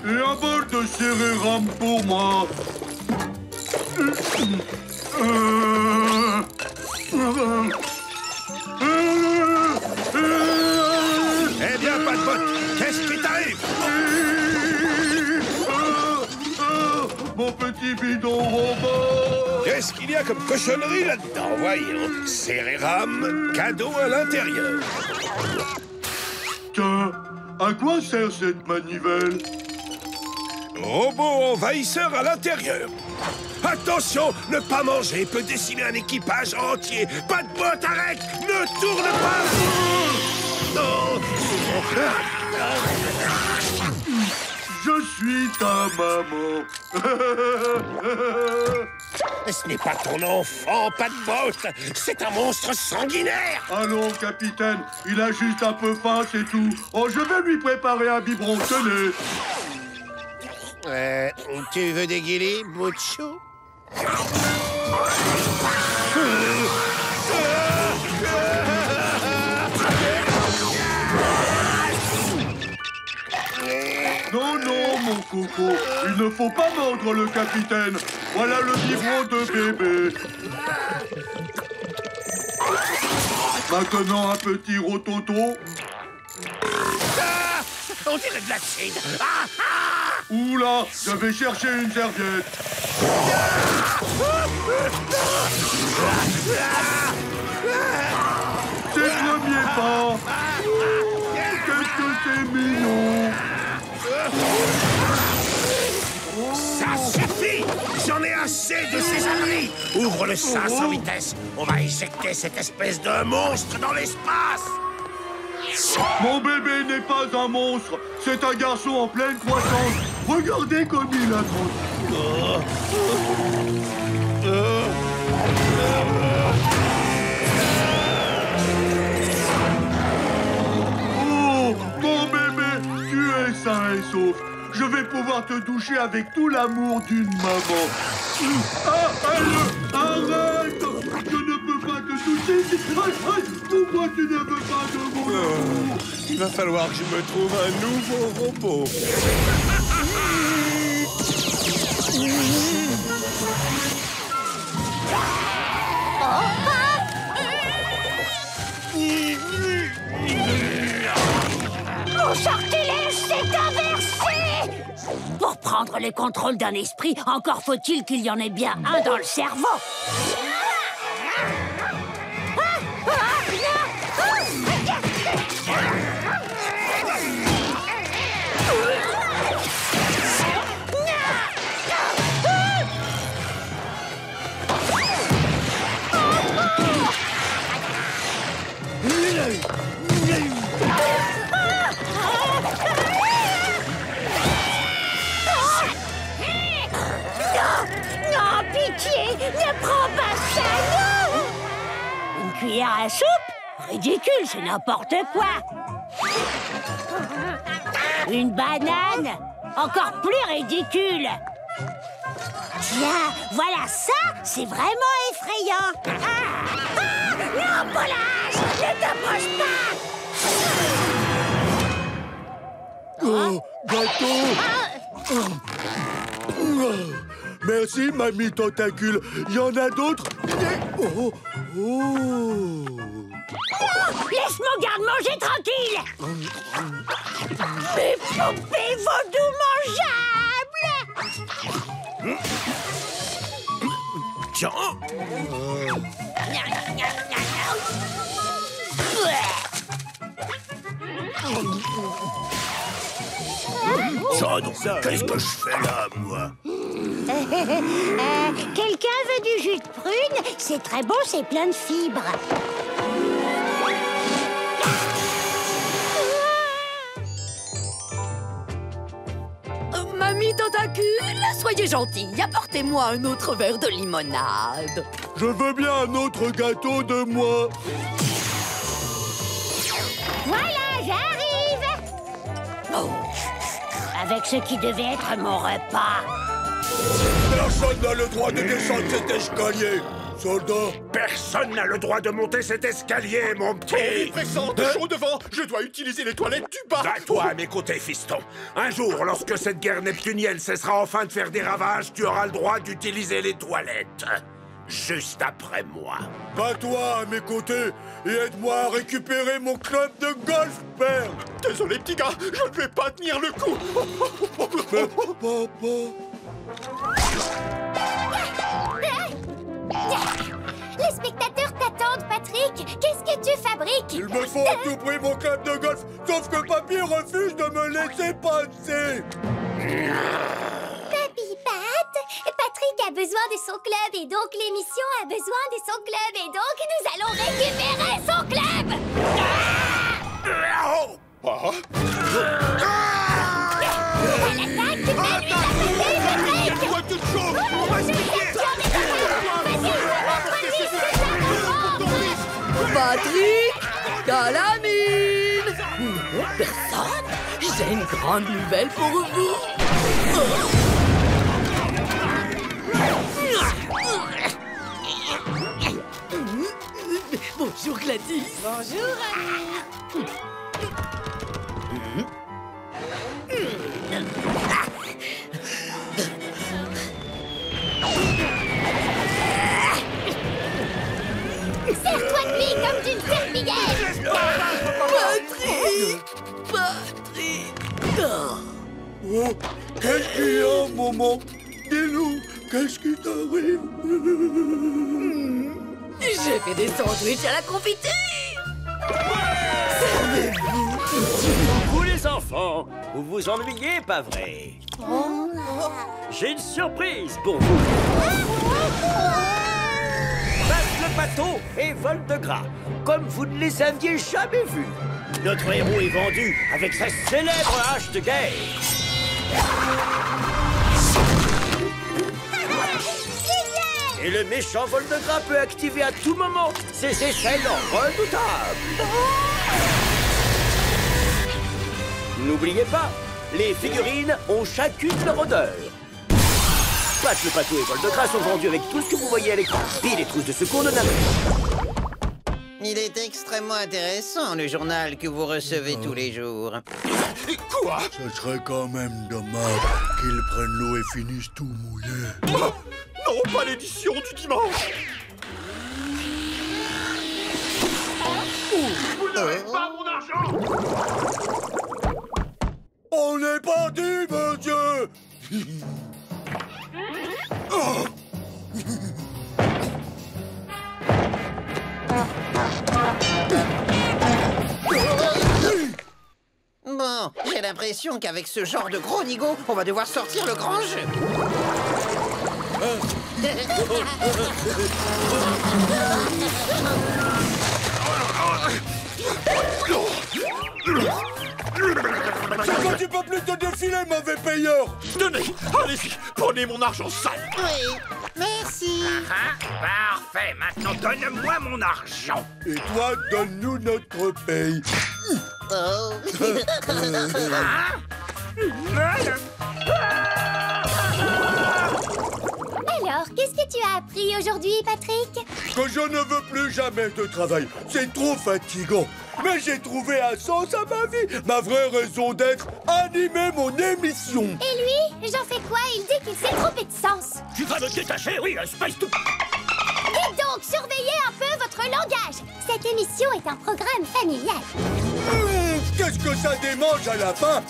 F: Et un bol de céréales pour moi.
G: Eh bien, pas de botte, qu'est-ce qui t'arrive?
F: Mon petit bidon robot.
G: Qu'est-ce qu'il y a comme cochonnerie là-dedans? Voyons, céréram, cadeau à l'intérieur.
F: Tiens, à quoi sert cette manivelle?
G: Robot envahisseur à l'intérieur. Attention, ne pas manger peut décimer un équipage entier. Pas de botte, arrête! Ne tourne pas! Non!
F: Je suis ta maman.
G: Ce n'est pas ton enfant, pas de botte. C'est un monstre sanguinaire.
F: Allons, capitaine, il a juste un peu faim, c'est tout. Oh, je vais lui préparer un biberon, tenez.
G: Tu veux des guilis, bout de chou?
F: Non, non, mon coco, il ne faut pas mordre le capitaine. Voilà le biberon de bébé. Maintenant, un petit rototo.
G: Ah, on dirait de l'acide. Ah, ah.
F: Oula, je vais chercher une serviette. C'est le premier pas. Qu'est-ce que c'est mignon.
G: Ça suffit! J'en ai assez de ces âneries! Ouvre le sas en vitesse! On va éjecter cette espèce de monstre dans l'espace!
F: Mon bébé n'est pas un monstre, c'est un garçon en pleine croissance. Regardez comme il a grandi. Oh, mon bébé, tu es sain et sauf. Je vais pouvoir te doucher avec tout l'amour d'une maman. Ah, arrête! Je ne peux pas te toucher. Pourquoi tu ne veux pas de mon amour?
G: Il va falloir que je me trouve un nouveau robot.
C: Mon sortilège s'est inversé! Pour prendre les contrôles d'un esprit, encore faut-il qu'il y en ait bien un dans le cerveau. Non, pitié, ne prends pas ça, non! Une cuillère à soupe? Ridicule, c'est n'importe quoi! Une banane? Encore plus ridicule! Tiens, voilà ça, c'est vraiment effrayant. Non, Polage, ne t'approche pas.
A: Oh, gâteau. Merci, mamie tentacule. Il y en a d'autres? Oh, oh.
C: Laisse mon garde-manger tranquille. Mes poupées vaudou mangeables.
Q: Tiens. Ça donc, qu'est-ce que je fais là, moi?
C: Quelqu'un veut du jus de prune? C'est très bon, c'est plein de fibres.
N: Mamie Tentacule, soyez gentille, apportez-moi un autre verre de limonade.
A: Je veux bien un autre gâteau de moi.
C: Voilà, j'arrive. Oh. Avec ce qui devait être mon repas.
A: Personne n'a le droit de descendre cet escalier. Soldat.
G: Personne n'a le droit de monter cet escalier, mon petit.
S: Pressante, chaud devant. Je dois utiliser les toilettes du bas.
G: Toi à mes côtés, fiston. Un jour, lorsque cette guerre neptunienne cessera enfin de faire des ravages, tu auras le droit d'utiliser les toilettes. Juste après moi.
A: Bats-toi à mes côtés et aide-moi à récupérer mon club de golf, père.
S: Désolé, petit gars, je ne vais pas tenir le coup.
A: Mais, papa...
D: Les spectateurs t'attendent, Patrick. Qu'est-ce que tu fabriques?
A: Il me faut à tout prix mon club de golf, sauf que Papy refuse de me laisser passer.
D: Papy Pat, Patrick a besoin de son club et donc l'émission a besoin de son club et donc nous allons récupérer son club.
N: Patrick, t'as la mine. Personne? J'ai une grande nouvelle pour vous. Bonjour Gladys.
H: Bonjour, Annie.
D: Serre-toi de lui comme d'une serpillière.
N: Patrick.
A: Oh, qu'est-ce qu'il y a, maman? Dis-nous, qu'est-ce qui t'arrive?
N: J'ai fait des sandwichs à la confiture. Servez-vous.
L: Vous les enfants, vous vous ennuyez, pas vrai? J'ai une surprise pour vous. Passe le bateau et vol de gras, comme vous ne les aviez jamais vus. Notre héros est vendu avec sa célèbre hache de guerre. Et le méchant vol de gras peut activer à tout moment ses échelles redoutables. N'oubliez pas, les figurines ont chacune leur odeur. Pat le Patou et Vol de Gras sont vendus avec tout ce que vous voyez à l'écran. Puis les trousses de secours de Namek.
I: Il est extrêmement intéressant, le journal que vous recevez tous les jours.
S: Quoi?
A: Ce serait quand même dommage qu'ils prennent l'eau et finissent tout mouillé.
S: Non, pas l'édition du dimanche.
F: Vous n'avez pas mon argent.
A: On est parti, monsieur.
I: Bon, j'ai l'impression qu'avec ce genre de gros nigo, on va devoir sortir le grand jeu.
A: Pourquoi tu peux plus te défiler, mauvais payeur?
S: Tenez, allez-y, prenez mon argent sale.
I: Oui, merci.
G: Parfait, maintenant donne-moi mon argent.
A: Et toi, donne-nous notre paye.
I: Oh.
D: que tu as appris aujourd'hui, Patrick?
A: Que je ne veux plus jamais de travail. C'est trop fatigant. Mais j'ai trouvé un sens à ma vie. Ma vraie raison d'être, animer mon émission.
D: Et lui, j'en fais quoi? Il dit qu'il s'est trompé de sens.
K: Tu vas me détacher, oui, Space to...
D: Dites donc, surveillez un peu votre langage. Cette émission est un programme familial.
A: Qu'est-ce que ça démange à la fin?